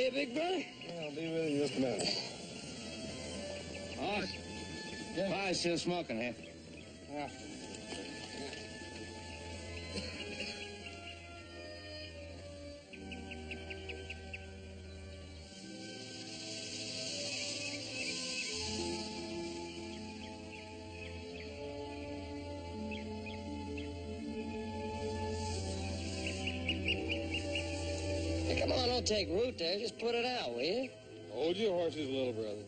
you, big brother? Yeah, I'll be with you in just a minute. Oh, yeah. Why is still smoking here? Yeah. Hey, come on, don't take root there. Just put it out, will you? Hold your horses, little brother.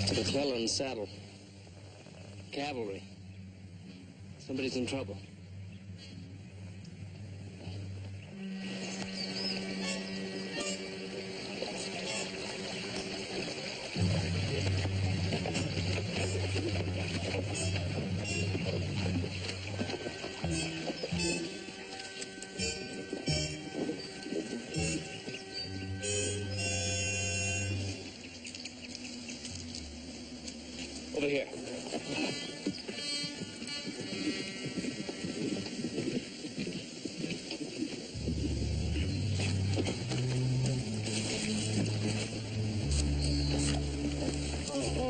The fellow in the saddle. Cavalry. Somebody's in trouble. Over here.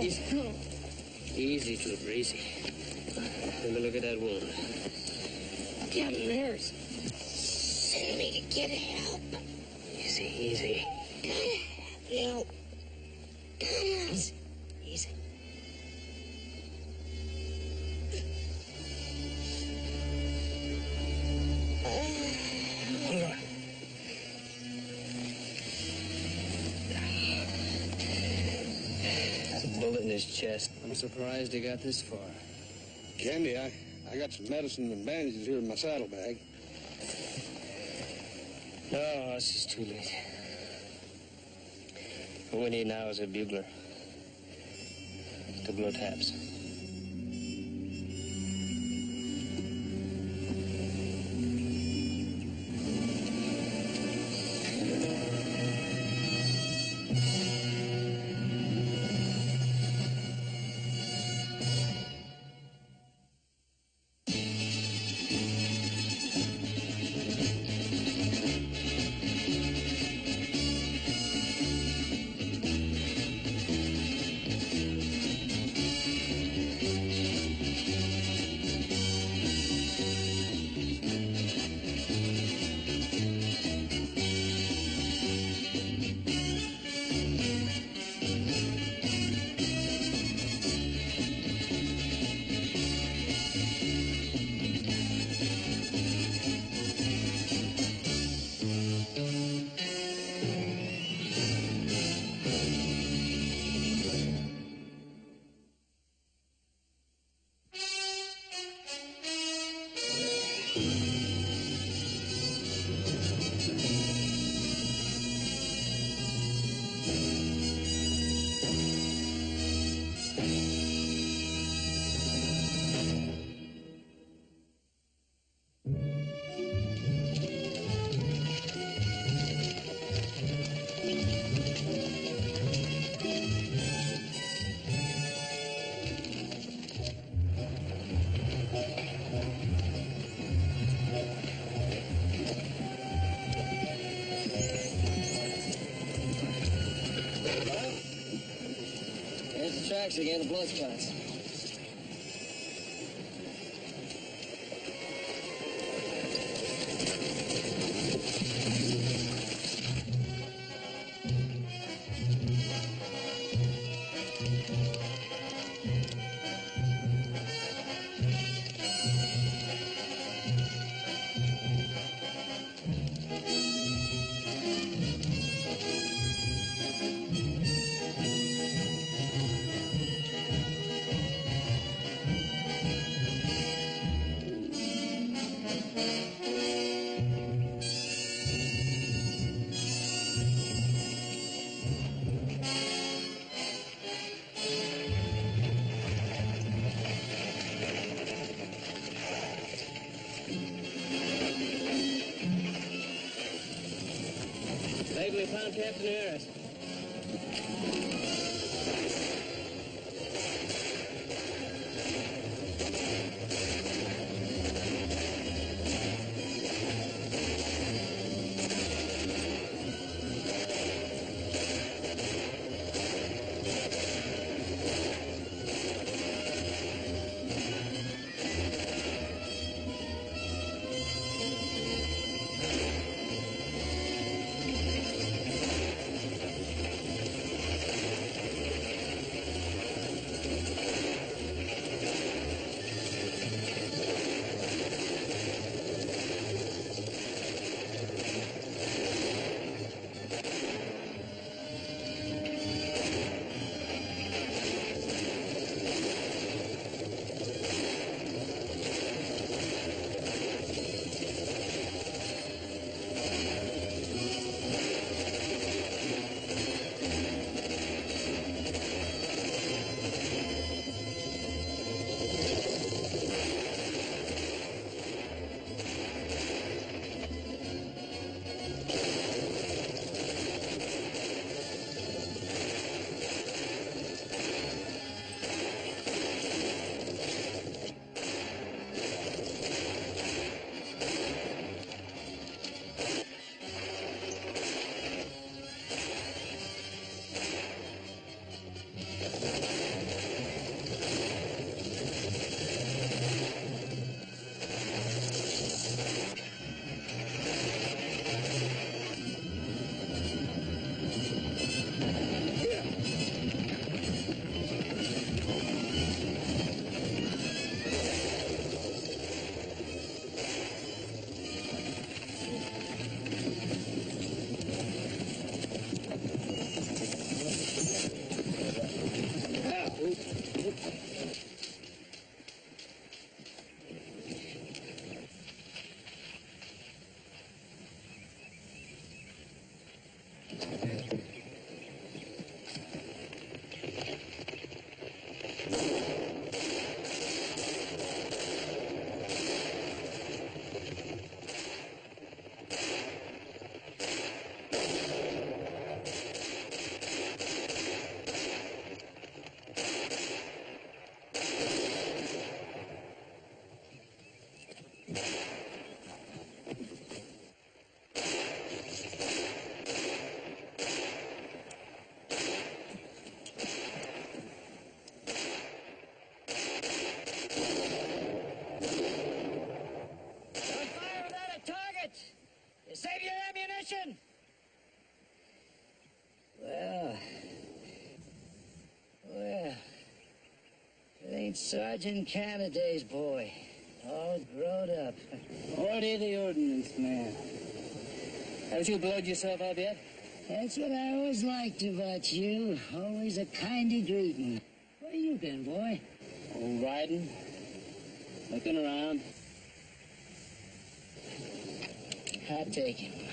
Easy. Easy, Trooper, easy. Let me look at that wound. Captain Harris. Send me to get help. Easy, easy. Help. Easy. Easy. Hold on. That's a bullet in his chest. I'm surprised he got this far. Candy, I got some medicine and bandages here in my saddlebag. No, this is too late. What we need now is a bugler to blow taps. There's the tracks again, the blood spots. Captain Harris. Save your ammunition! Well, it ain't Sergeant Canada's boy. All grown up. Order the ordnance man. Haven't you blowed yourself up yet? That's what I always liked about you. Always a kindly greeting. Where you been, boy? Oh, riding. Looking around. I'll take him.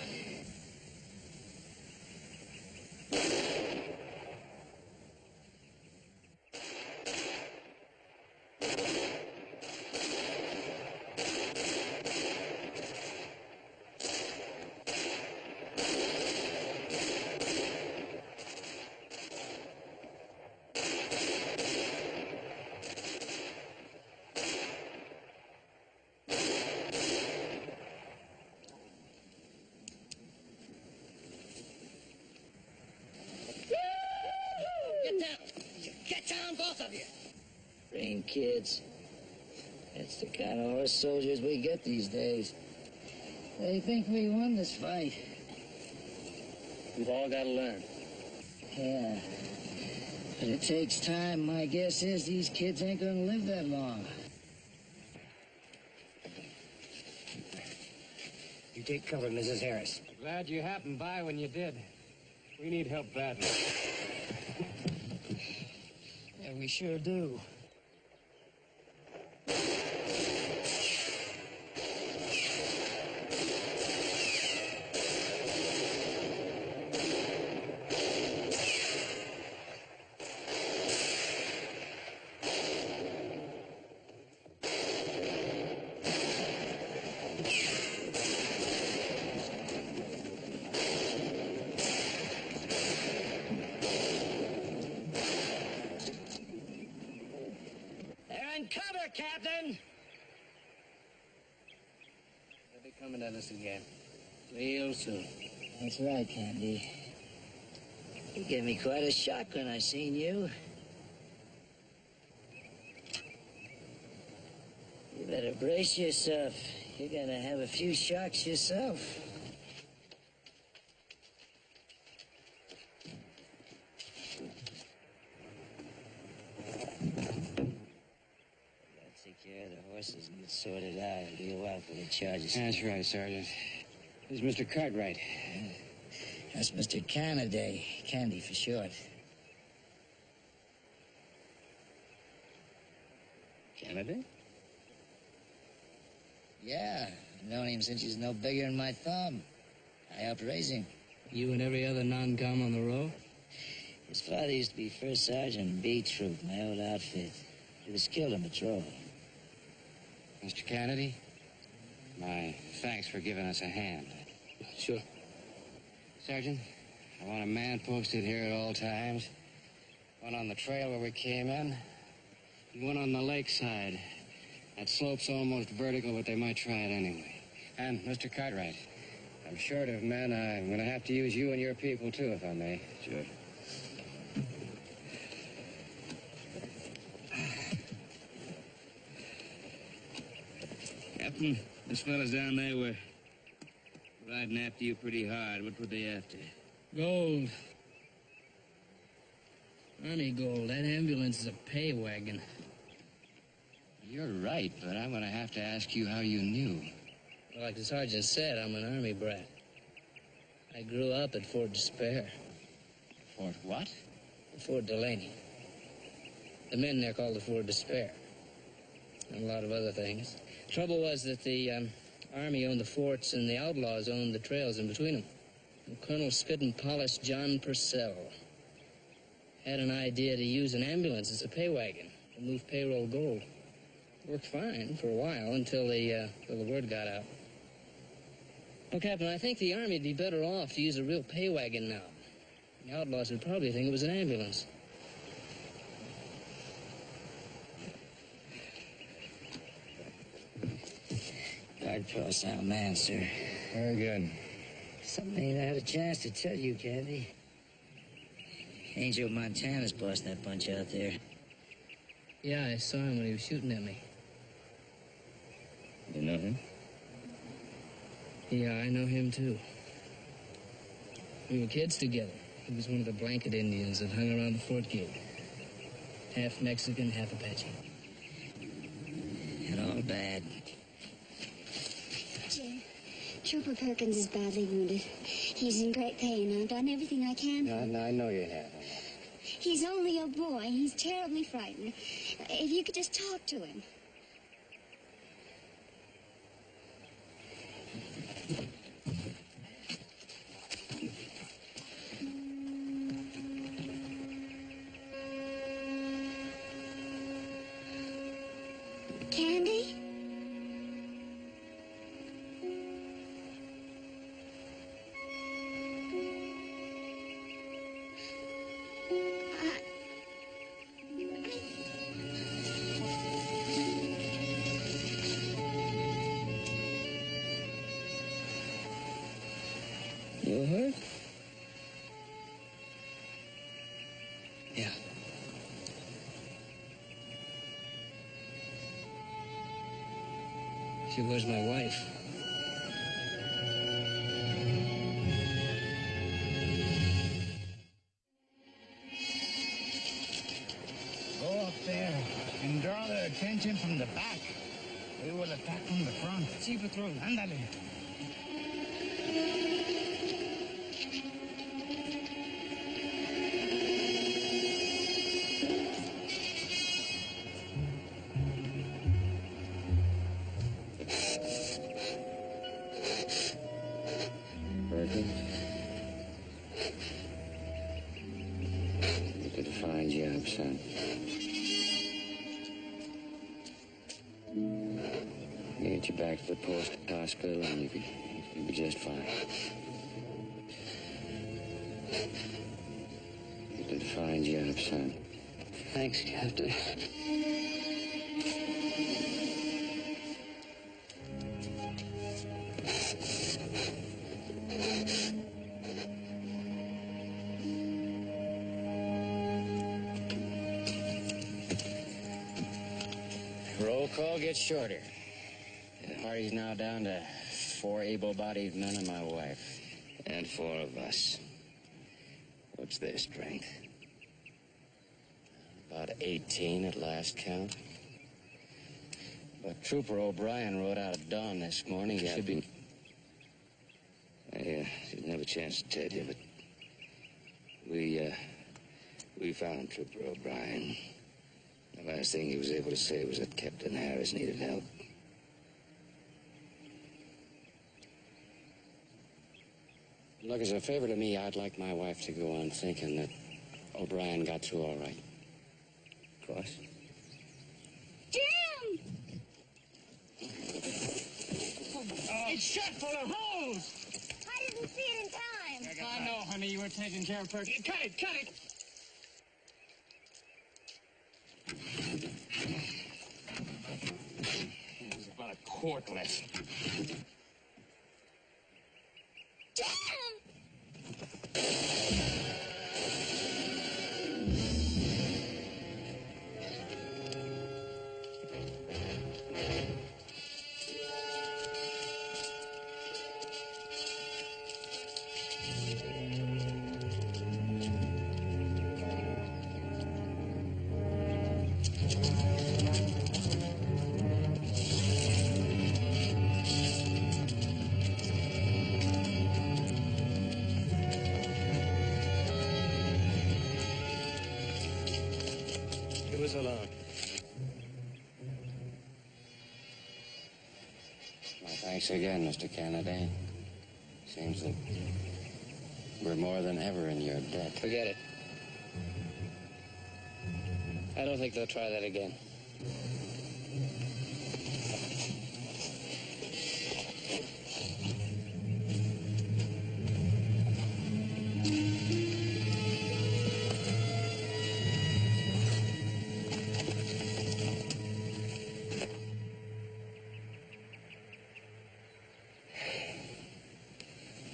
Get down, both of you. Brain kids. That's the kind of horse soldiers we get these days. They think we won this fight. We've all got to learn. Yeah. But it takes time. My guess is these kids ain't gonna live that long. You take cover, Mrs. Harris. Glad you happened by when you did. We need help badly. Yeah, we sure do. at us again. Real soon. That's right, Candy. You gave me quite a shock when I seen you. You better brace yourself. You're gonna have a few shocks yourself. Take care of the horses and get sorted out. It'll be a while for the charges. That's right, Sergeant. This is Mr. Cartwright. That's Mr. Canady. Candy for short. Canada? Yeah, I've known him since he's no bigger than my thumb. I helped raise him. You and every other non-com on the road? His father used to be first sergeant B Troop, my old outfit. He was killed in patrol. Mr. Kennedy, my thanks for giving us a hand. Sure. Sergeant, I want a man posted here at all times. One on the trail where we came in, and one on the lakeside. That slope's almost vertical, but they might try it anyway. And, Mr. Cartwright, I'm short of men. I'm going to have to use you and your people, too, if I may. Sure. Captain, this fellas down there were riding after you pretty hard. What were they after? Gold. Army gold. That ambulance is a pay wagon. You're right, but I'm going to have to ask you how you knew. Well, like the sergeant said, I'm an Army brat. I grew up at Fort Despair. Fort what? Fort Delaney. The men there called it Fort Despair. And a lot of other things. Trouble was that the Army owned the forts and the outlaws owned the trails in between them. And Colonel Spit and Polish John Purcell had an idea to use an ambulance as a pay wagon to move payroll gold. Worked fine for a while until the word got out. Well, Captain, I think the Army'd be better off to use a real pay wagon now. The outlaws would probably think it was an ambulance. Guard pro sound man, sir. Very good. Something I ain't had a chance to tell you, Candy. Angel Montana's bossing that bunch out there. Yeah, I saw him when he was shooting at me. You know him? Yeah, I know him, too. We were kids together. He was one of the blanket Indians that hung around the fort gate. Half Mexican, half Apache. And all bad. Jim, Trooper Perkins is badly wounded. He's in great pain. I've done everything I can. I know you have. He's only a boy. He's terribly frightened. If you could just talk to him. Candy? You hurt? Yeah. She was my wife. Go up there and draw their attention from the back. We will attack from the front. Sí, patrón. Ándale. Perkins? You did a fine job, son. Get you back to the post hospital and you'll be just fine. You did a fine job, son. Thanks, Captain. call gets shorter. The party's now down to 4 able-bodied men and my wife. And 4 of us. What's their strength? About 18 at last count. But Trooper O'Brien rode out at dawn this morning. He should be... I didn't have a chance to tell you, but we found Trooper O'Brien. The last thing he was able to say was that Captain Harris needed help. Look, as a favor to me, I'd like my wife to go on thinking that O'Brien got through all right. Of course. Jim! It's shot full of holes! I didn't see it in time. I know, honey, you were taking care of Perky. Cut it, cut it! There's about a quart left. Jim! Give us alone. Well, thanks again, Mr. Kennedy. Seems that we're more than ever in your debt. Forget it. I don't think they'll try that again.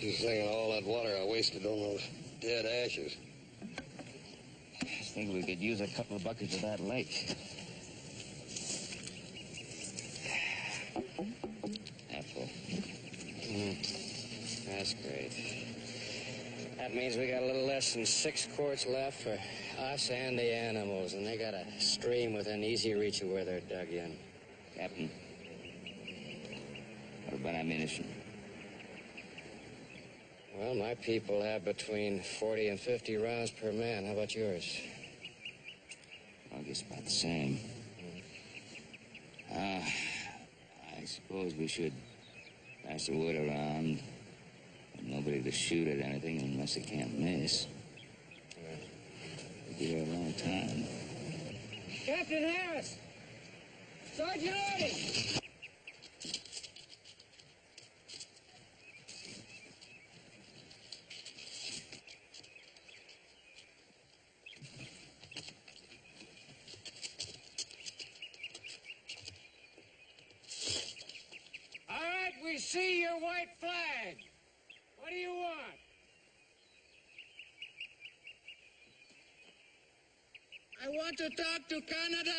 Just thinking all that water I wasted on those dead ashes. I think we could use a couple of buckets of that lake. Apple. That's great. That means we got a little less than 6 quarts left for us and the animals, and they got a stream within easy reach of where they're dug in. Captain. What about ammunition? Well, my people have between 40 and 50 rounds per man. How about yours? I guess about the same. I suppose we should pass the word around. Nobody to shoot at anything unless they can't miss. We'll be here a long time. Captain Harris! Sergeant Artie! All right, we see your white flag. What do you want? I want to talk to Canada.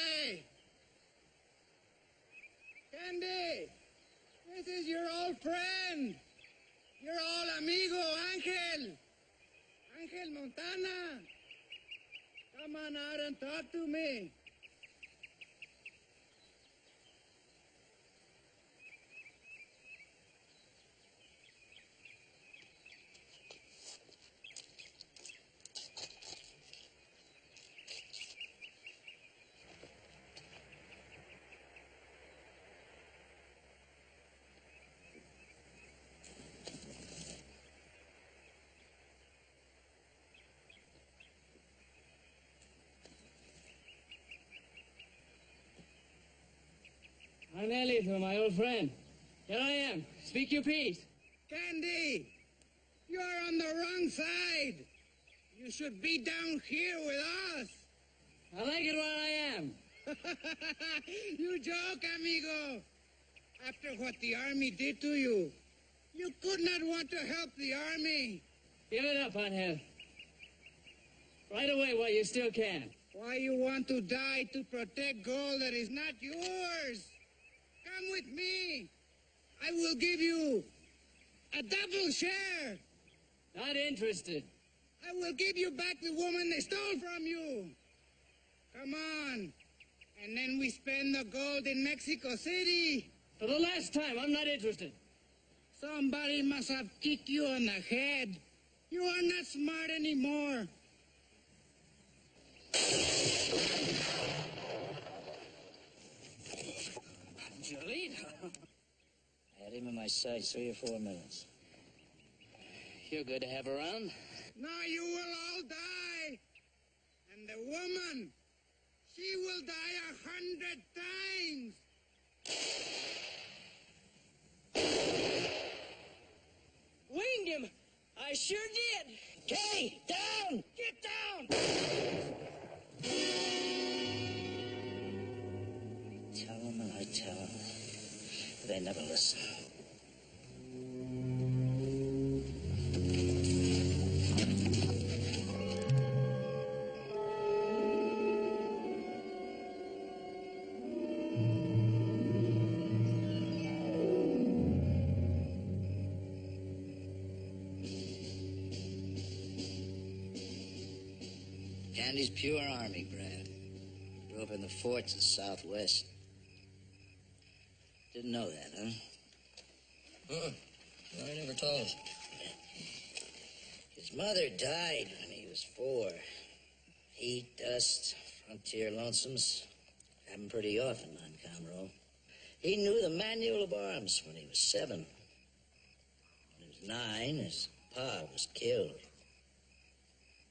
Candy, this is your old friend. Your old amigo, Angel. Angel Montana. Come on out and talk to me. I'm Elliot, my old friend. Here I am. Speak your piece. Candy, you're on the wrong side. You should be down here with us. I like it where I am. You joke, amigo. After what the army did to you, you could not want to help the army. Give it up, Angel. Right away while you still can. Why you want to die to protect gold that is not yours? come with me. I will give you a double share. Not interested. I will give you back the woman they stole from you. Come on. And then we spend the gold in Mexico City. For the last time, I'm not interested. Somebody must have kicked you on the head. You are not smart anymore. Jolene. I had him in my sights 3 or 4 minutes. You're good to have around. Now you will all die. And the woman, she will die 100 times. Winged him. I sure did. Kenny, down! Get down! Tell him and I tell him. But they never listen. Candy's pure Army, Brad. Grew up in the forts of the Southwest. Didn't know that, huh? No, I never told us. His mother died when he was 4. Heat, dust, frontier lonesomes. Happened pretty often on Comroe. He knew the manual of arms when he was 7. When he was 9, his pa was killed.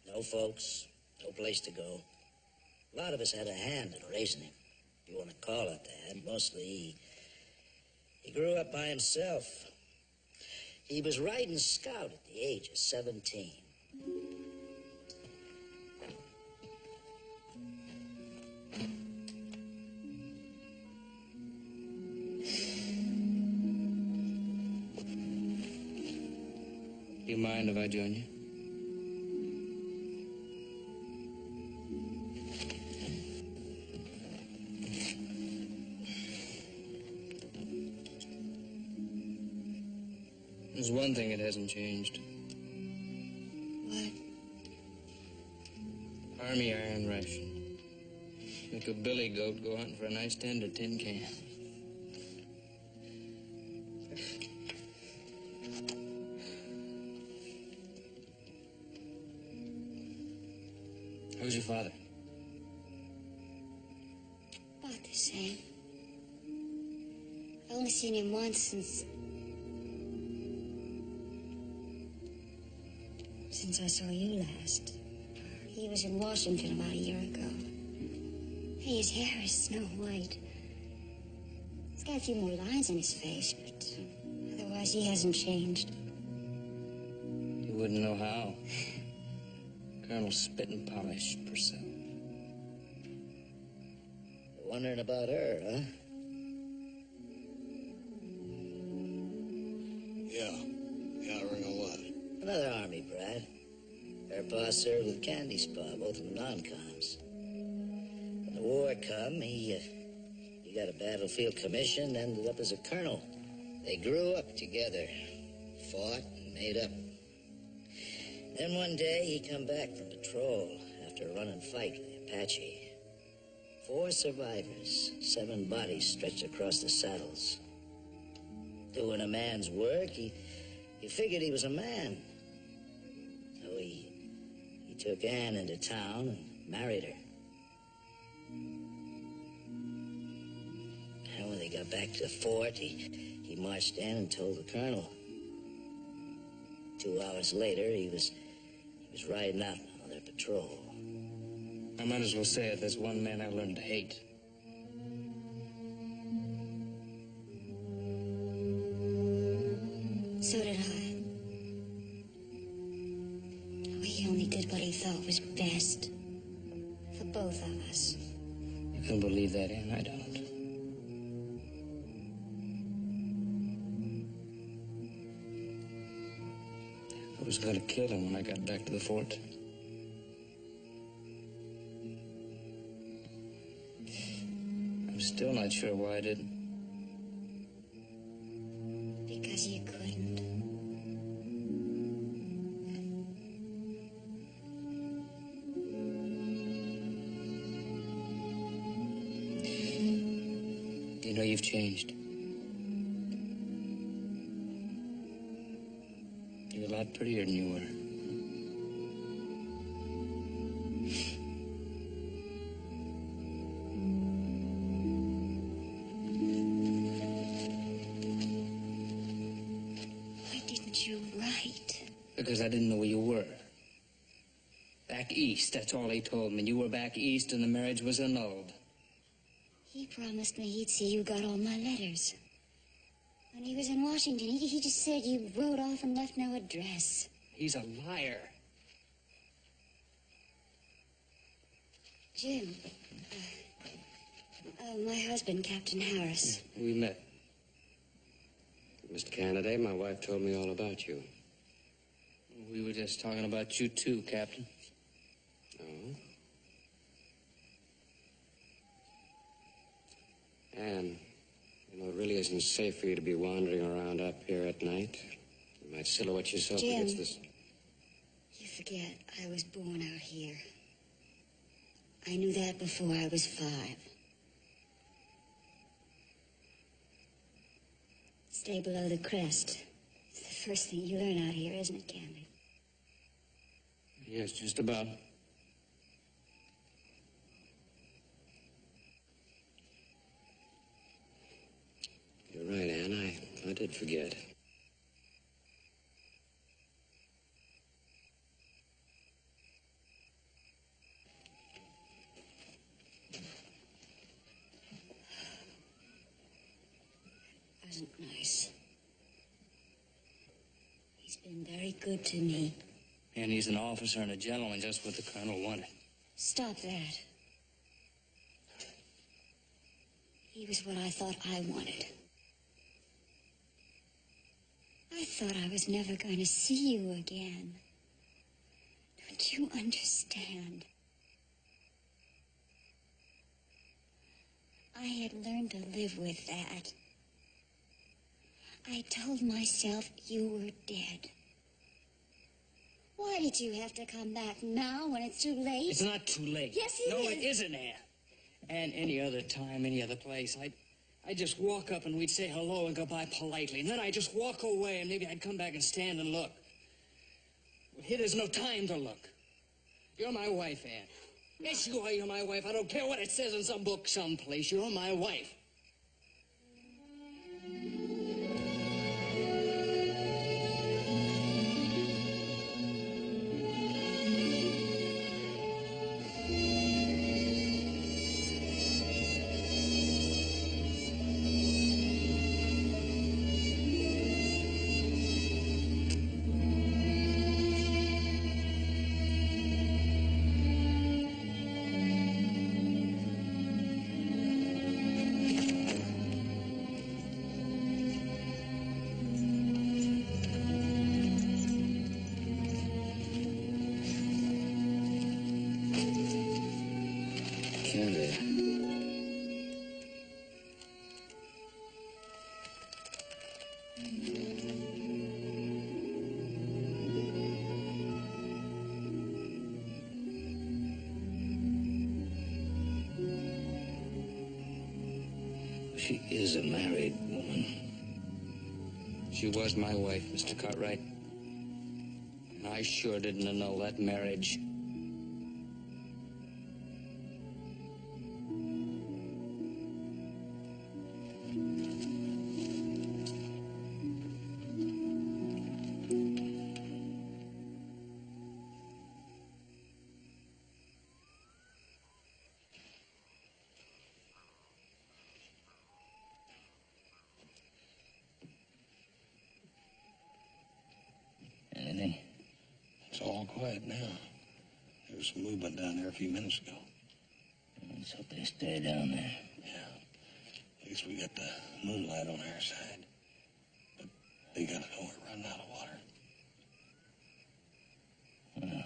No folks, no place to go. A lot of us had a hand in raising him, if you want to call it that. Mostly he grew up by himself. He was riding scout at the age of 17. Do you mind if I join you? There's one thing that hasn't changed. What? Army iron ration. Make a billy goat go hunting for a nice tender tin can. Who's your father? About the same. I only seen him once since I saw you last. He was in Washington about a year ago. Hey, his hair is snow white. He's got a few more lines in his face, but otherwise he hasn't changed. You wouldn't know how. Colonel Spit and Polish, Purcell. You're wondering about her, huh? Yeah, I ring a lot. Another Army, Brad. Her pa served with Candy's pa, both of them non-coms. When the war come, he got a battlefield commission, ended up as a colonel. They grew up together, fought and made up. Then one day, he come back from patrol after a running fight with the Apache. 4 survivors, 7 bodies stretched across the saddles. Doing a man's work, he figured he was a man. So he took Ann into town and married her. And when they got back to the fort, he marched in and told the colonel. 2 hours later, he was riding out on their patrol. I might as well say it. There's one man I learned to hate. So did I. He only did what he thought was best for both of us. You can believe that, Ann. I don't. I was going to kill him when I got back to the fort. I'm still not sure why I didn't. You know, you've changed. You're a lot prettier than you were. Why didn't you write? Because I didn't know where you were. Back east, that's all he told me. You were back east and the marriage was annulled. He promised me he'd see you got all my letters. When he was in Washington, he just said you rode off and left no address. He's a liar. Jim, my husband, Captain Harris. We met. Mr. Candidate, my wife told me all about you. We were just talking about you too, Captain. Oh? Anne, you know, it really isn't safe for you to be wandering around up here at night. You might silhouette yourself Jim, against this. You forget I was born out here. I knew that before I was 5. Stay below the crest. It's the first thing you learn out here, isn't it, Candy? Yes, just about. You're right, Anne. I did forget. Wasn't nice. He's been very good to me. And he's an officer and a gentleman, just what the colonel wanted. Stop that. He was what I thought I wanted. I thought I was never going to see you again. Don't you understand? I had learned to live with that. I told myself you were dead. Why did you have to come back now when it's too late? It's not too late. Yes, it no, is. No, it isn't, Anne. And any other time, any other place, I'd just walk up and we'd say hello and goodbye politely. And then I'd just walk away and maybe I'd come back and stand and look. Well, here there's no time to look. You're my wife, Anne. Yes, you are. You're my wife. I don't care what it says in some book someplace. You're my wife. She is a married woman. She was my wife, Mr. Cartwright. And I sure didn't annul that marriage. Anything? It's all quiet now. There was some movement down there a few minutes ago. Let's hope they stay down there. Yeah. At least we got the moonlight on our side. But they gotta know we're running out of water. Well,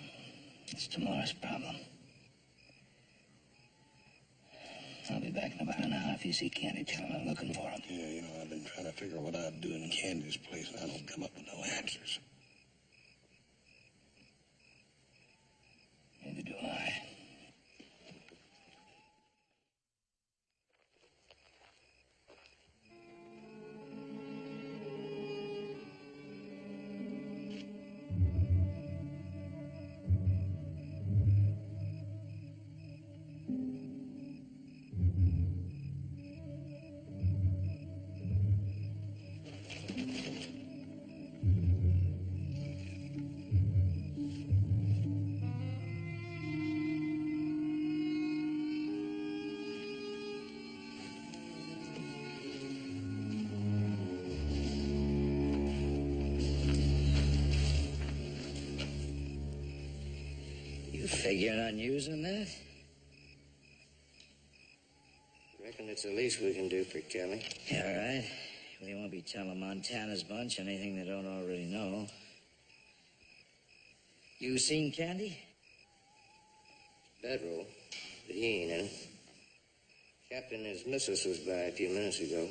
it's tomorrow's problem. I'll be back in about an hour. If you see Candy, tell him I'm looking for him. Yeah, you know, I've been trying to figure what I'd do in Candy's place, and I don't come up with no answers. Neither do I. You figuring on using that? Reckon it's the least we can do for Kelly. Yeah, all right. We won't be telling Montana's bunch anything they don't already know. You seen Candy? Bedroll, but he ain't in it. Captain and his missus was by a few minutes ago.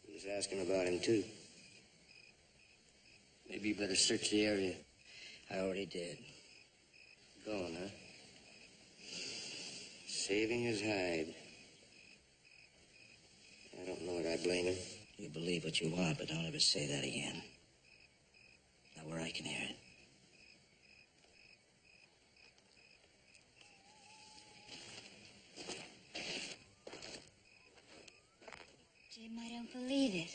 He was asking about him, too. Maybe you better search the area. I already did. Going, huh? Saving his hide. I don't know it. I blame him. You believe what you want, but don't ever say that again. Not where I can hear it. Jim, I don't believe it.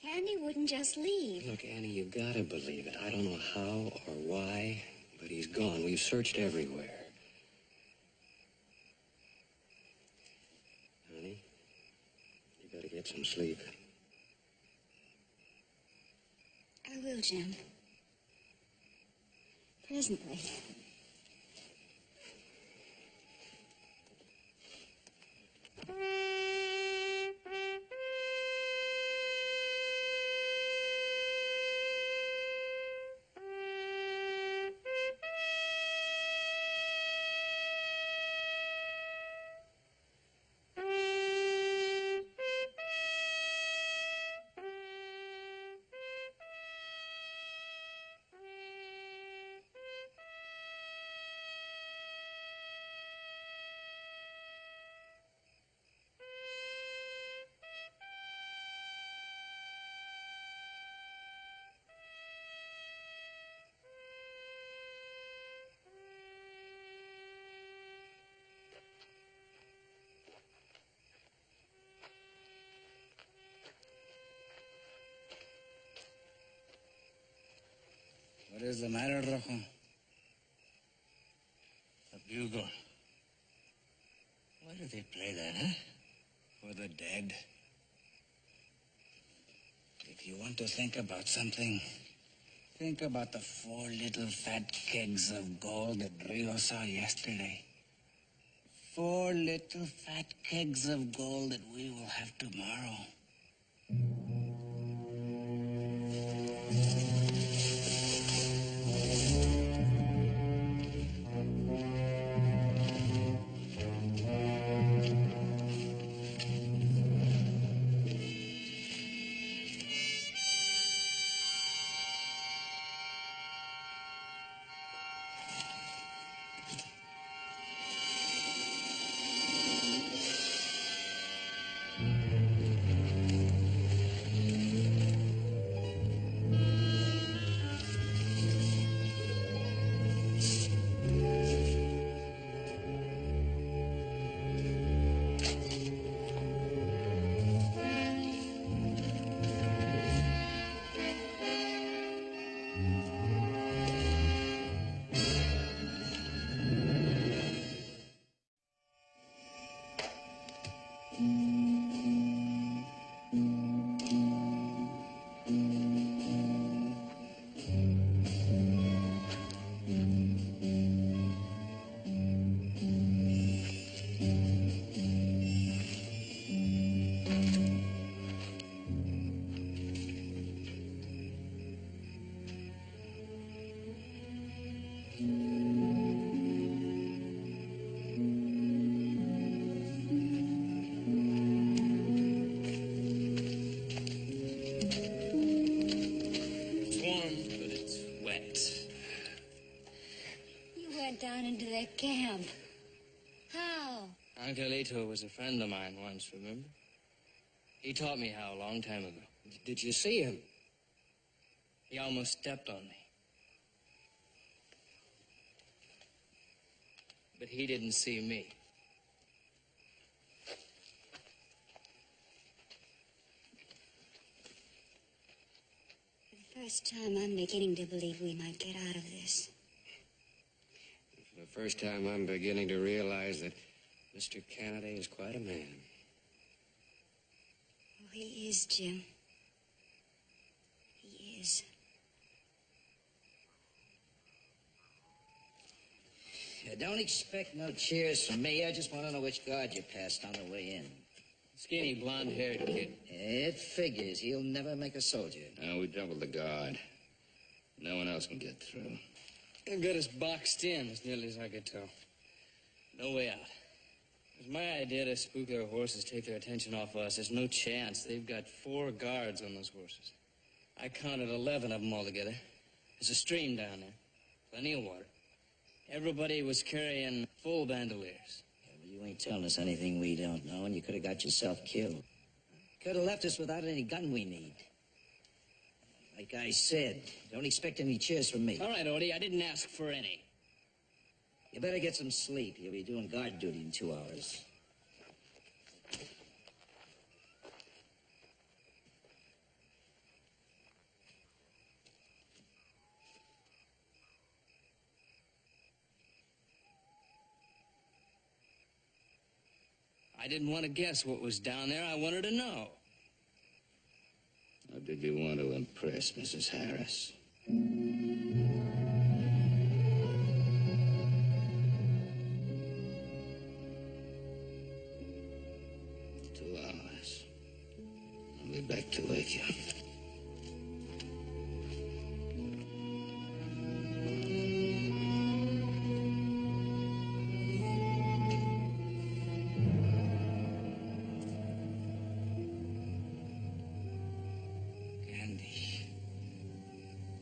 Candy wouldn't just leave. Look, Annie, you gotta believe it. I don't know how or why, but he's gone. We've searched everywhere. Honey, you better get some sleep. I will, Jim. Presently. What is the matter, Rojo? A bugle. Why do they play that, huh? For the dead. If you want to think about something, think about the 4 little fat kegs of gold that Rio saw yesterday. 4 little fat kegs of gold that we will have tomorrow. Down into that camp. How? Uncle Ito was a friend of mine once, remember? He taught me how a long time ago. Did you see him? He almost stepped on me. But he didn't see me. For the first time, I'm beginning to believe we might get out of this. For the first time, I'm beginning to realize that Mr. Kennedy is quite a man. Oh, he is, Jim. He is. Don't expect no cheers from me. I just want to know which guard you passed on the way in. Skinny, blonde-haired kid. It figures. He'll never make a soldier. No, we doubled the guard. No one else can get through. They've got us boxed in, as nearly as I could tell. No way out. It was my idea to spook their horses, take their attention off us. There's no chance. They've got 4 guards on those horses. I counted 11 of them altogether. There's a stream down there. Plenty of water. Everybody was carrying full bandoliers. Yeah, well, you ain't telling us anything we don't know, and you could have got yourself killed. Could have left us without any gun we need. Like I said, don't expect any cheers from me. All right, Odie, I didn't ask for any. You better get some sleep. You'll be doing guard duty in 2 hours. I didn't want to guess what was down there. I wanted to know. Or did you want to impress Mrs. Harris? 2 hours. I'll be back to wake you. Candy,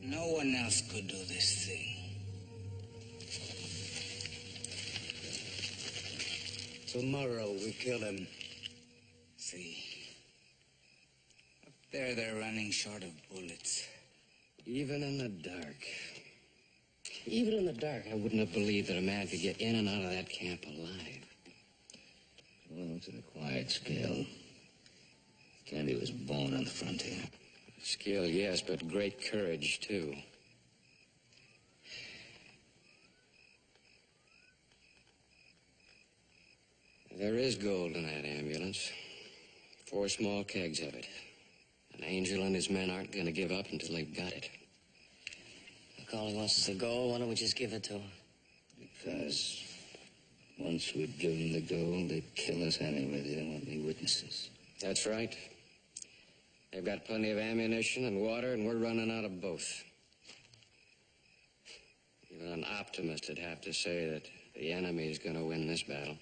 no one else could do this thing. Tomorrow we kill him. See, up there they're running short of bullets. Even in the dark. Even in the dark, I wouldn't have believed that a man could get in and out of that camp alive. Well, it's an acquired skill. Candy was born on the frontier. Skill, yes, but great courage, too. There is gold in that ambulance. 4 small kegs of it. An Angel and his men aren't going to give up until they've got it. McCauley wants us to go. Why don't we just give it to him? Because once we'd given the gold, they'd kill us anyway. They don't want any witnesses. That's right. They've got plenty of ammunition and water, and we're running out of both. Even an optimist would have to say that the enemy is going to win this battle.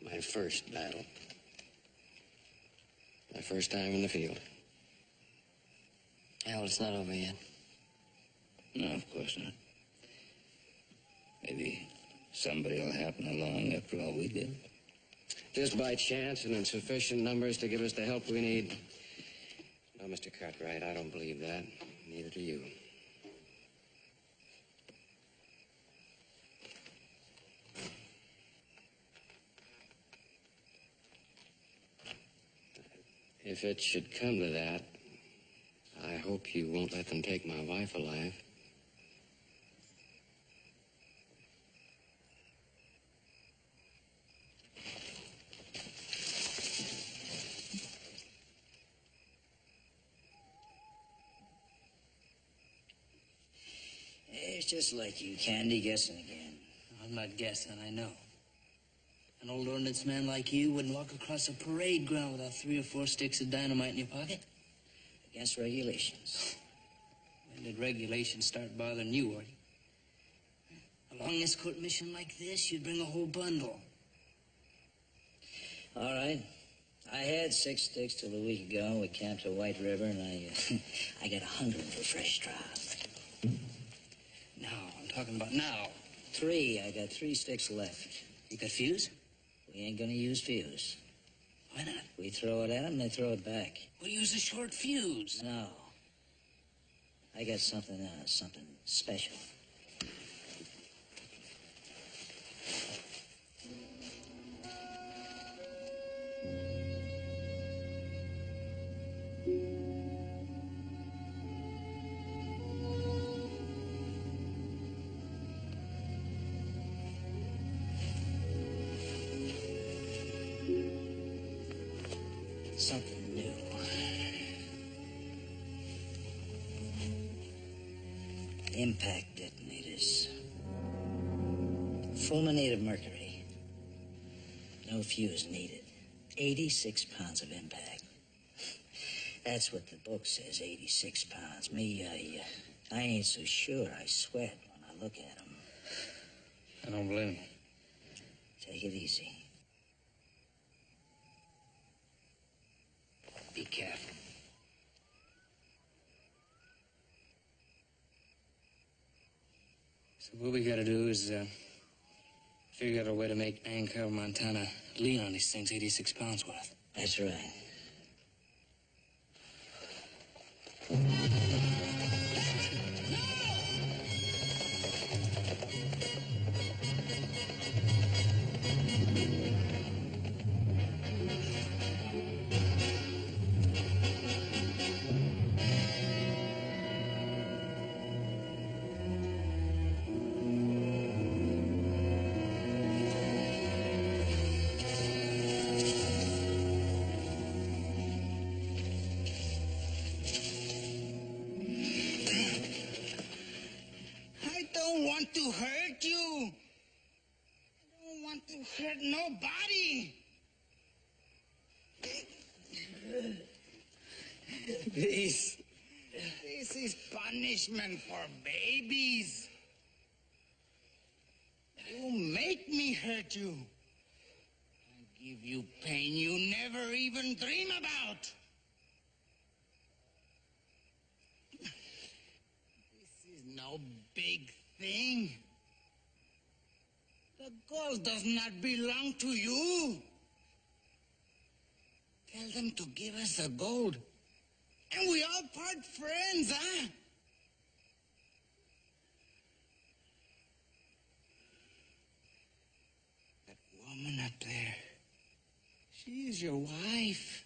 My first battle. My first time in the field. Yeah, well, it's not over yet. No, of course not. Maybe somebody will happen along after all we did. Just by chance and in sufficient numbers to give us the help we need. No, Mr. Cartwright, I don't believe that. Neither do you. If it should come to that, I hope you won't let them take my wife alive. It's just like you, Candy, guessing again. I'm not guessing, I know. An old ordnance man like you wouldn't walk across a parade ground without 3 or 4 sticks of dynamite in your pocket. Against regulations. When did regulations start bothering you, Orty? A long escort mission like this, you'd bring a whole bundle. All right. I had 6 sticks till a week ago. We camped at White River, and I got 100 for fresh trout. Now, I'm talking about now. 3. I got 3 sticks left. You got fuse? We ain't gonna use fuse. Why not? We throw it at them, they throw it back. We'll use a short fuse. No. I got something special. Something new. Impact detonators. Fulminated mercury. No fuse needed. 86 pounds of impact. That's what the book says, 86 pounds. Me, I ain't so sure. I sweat when I look at them. I don't blame you. Take it easy. Be careful. So what we gotta do is, figure out a way to make Anchor, Montana, lean on these things 86 pounds worth. That's right. I don't want to hurt you. I don't want to hurt nobody. This is punishment for babies. You make me hurt you. I give you pain you never even dream about. This is no big thing. The gold does not belong to you. Tell them to give us the gold. And we all part friends, huh? That woman up there, she is your wife.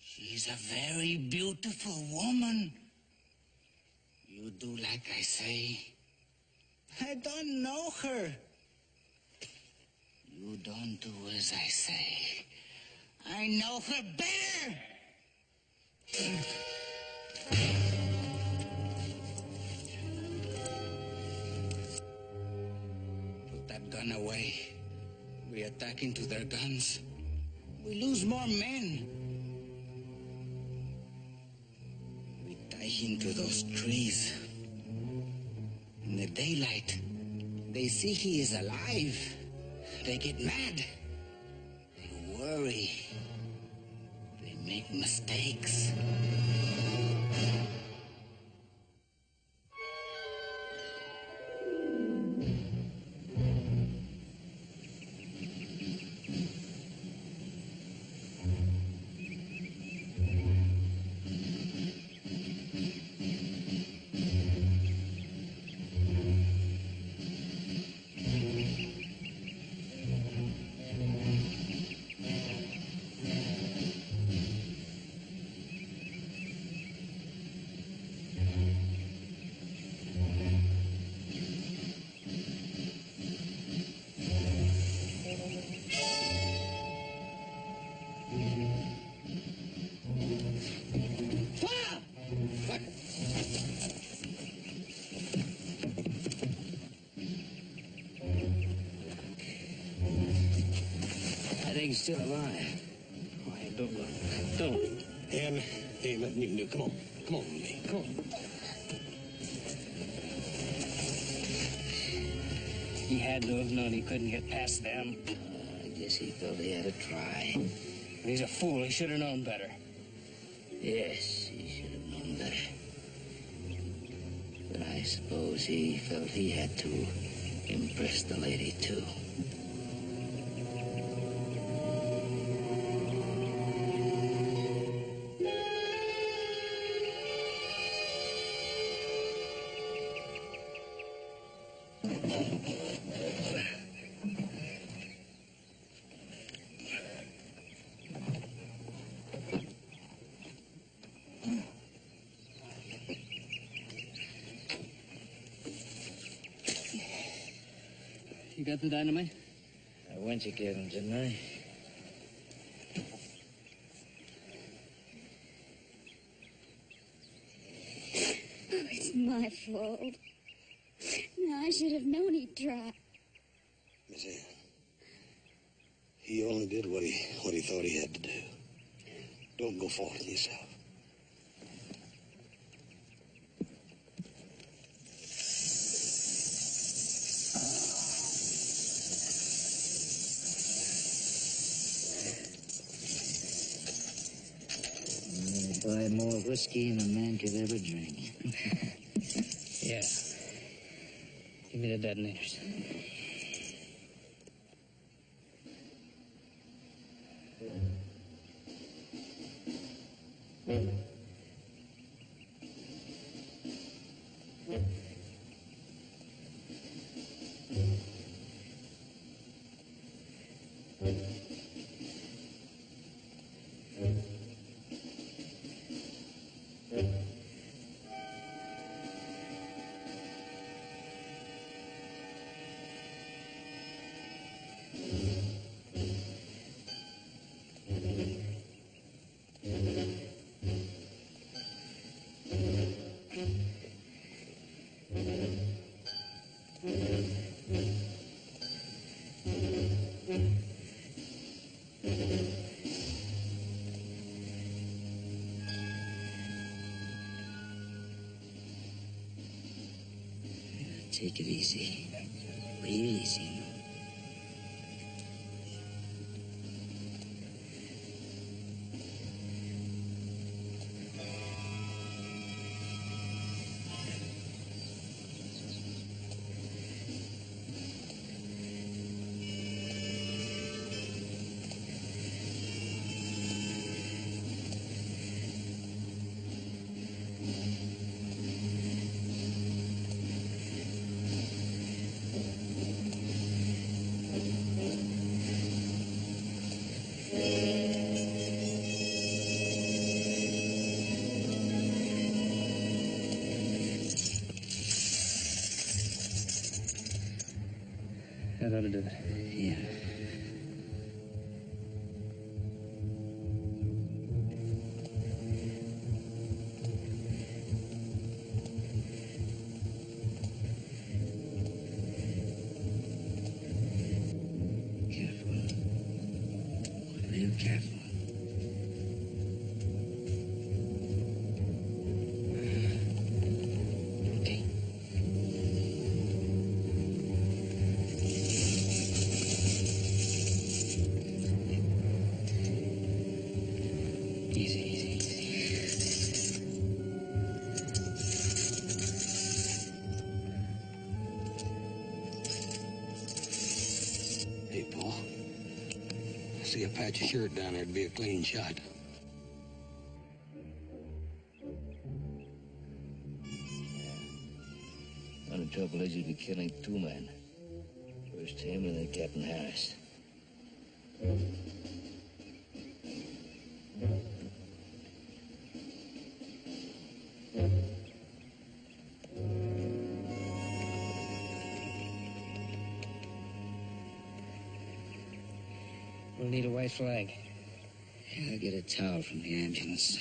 She's a very beautiful woman. You do like I say. I don't know her. You don't do as I say. I know her better. Put that gun away. We attack into their guns. We lose more men. We tie into those trees. In the daylight, they see he is alive. They get mad. They worry. They make mistakes. I think he's still alive. Quiet, don't look. Don't. And ain't nothing you can do. Come on. Come on with me. Come on. He had to have known he couldn't get past them. I guess he felt he had to try. He's a fool. He should have known better. Yes, he should have known better. But I suppose he felt he had to impress the lady, too. You got the dynamite? I went to get him, didn't I? It's my fault. No, I should have known he'd try. Miss Ann, he only did what he thought he had to do. Don't go faulting yourself. Buy more whiskey than a man could ever drink. Yeah. Give me the detonators. Take it easy. Real easy. That ought to do it. Yeah. Careful. Real careful. Okay. Easy, easy, easy. Hey, Paul. I see a patch of shirt down there. It'd be a clean shot. Only trouble is you'd be killing two men. First him and then Captain Harris. We'll need a white flag. Yeah, I'll get a towel from the ambulance.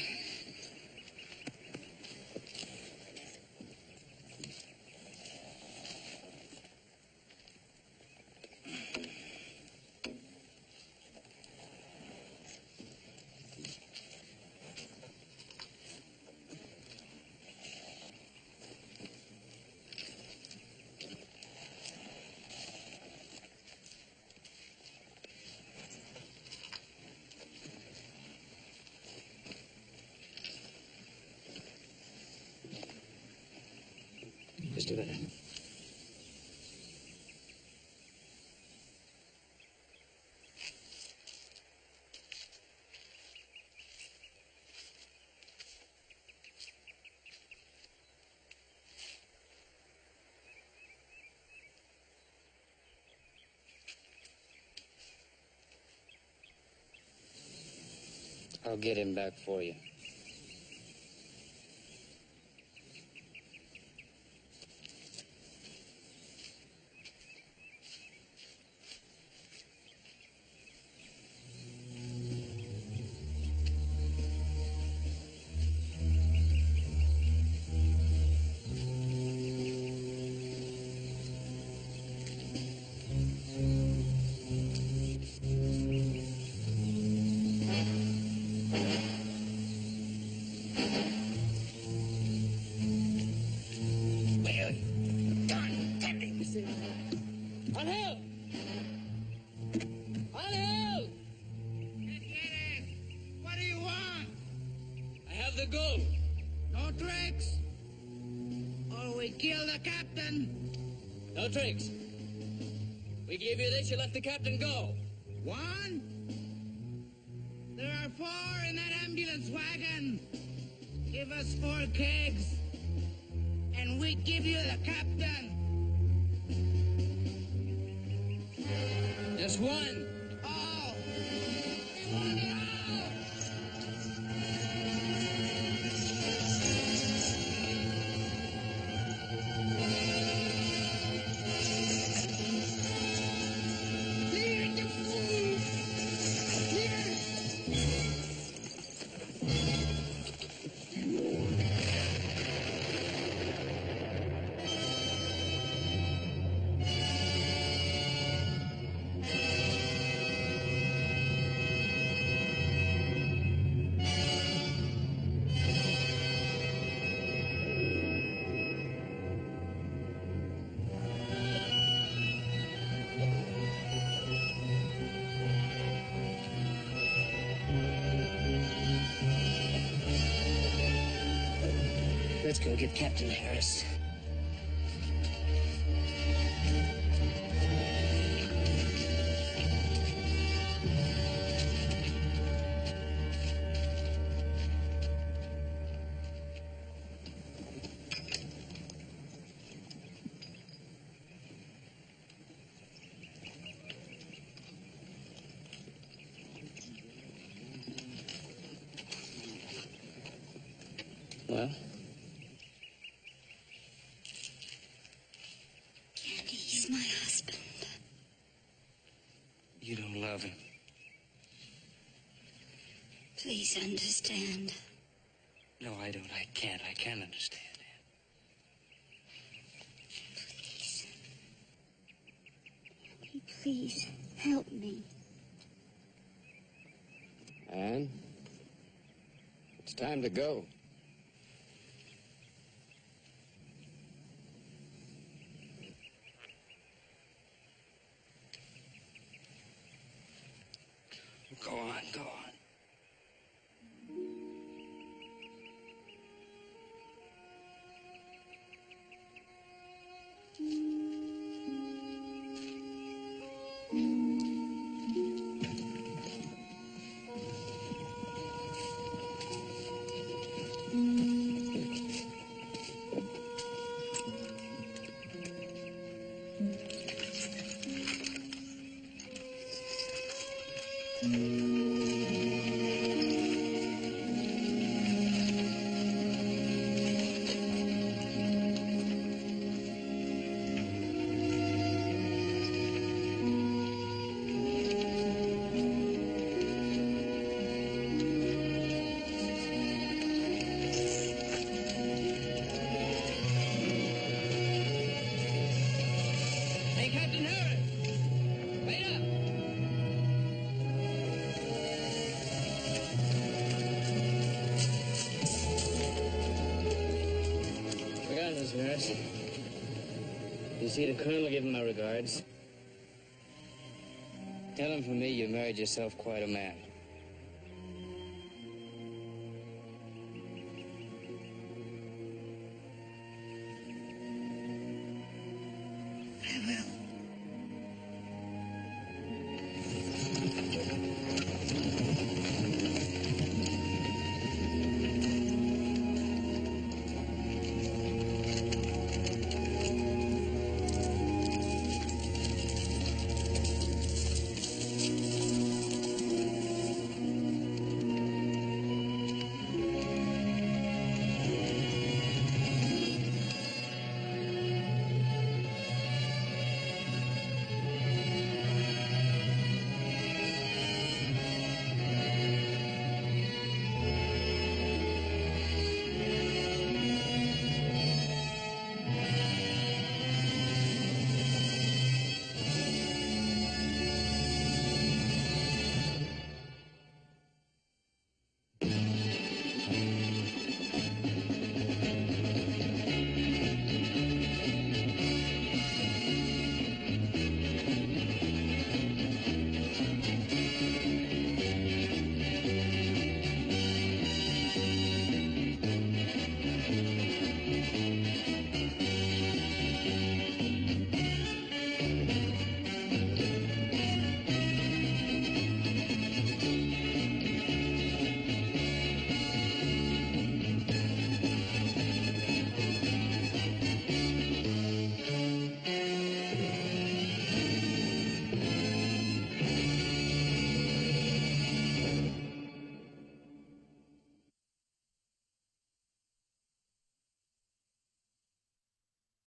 Just a minute. I'll get him back for you. go. No tricks, or we kill the captain. No tricks. We give you this, you let the captain go. One? There are 4 in that ambulance wagon. Give us 4 kegs, and we give you the captain. Just one. All. They want it all. Clear, you fool! Clear! Let's go get Captain Harris. Well? Candy, he's my husband. You don't love him. Please understand. No, I don't. I can't. I can't understand. Please, help me. Anne, it's time to go. Go on, go on. Hey, Captain Harris! Wait up! Regardless, Harris. You see the Colonel, give him my regards. Tell him from me you married yourself quite a man.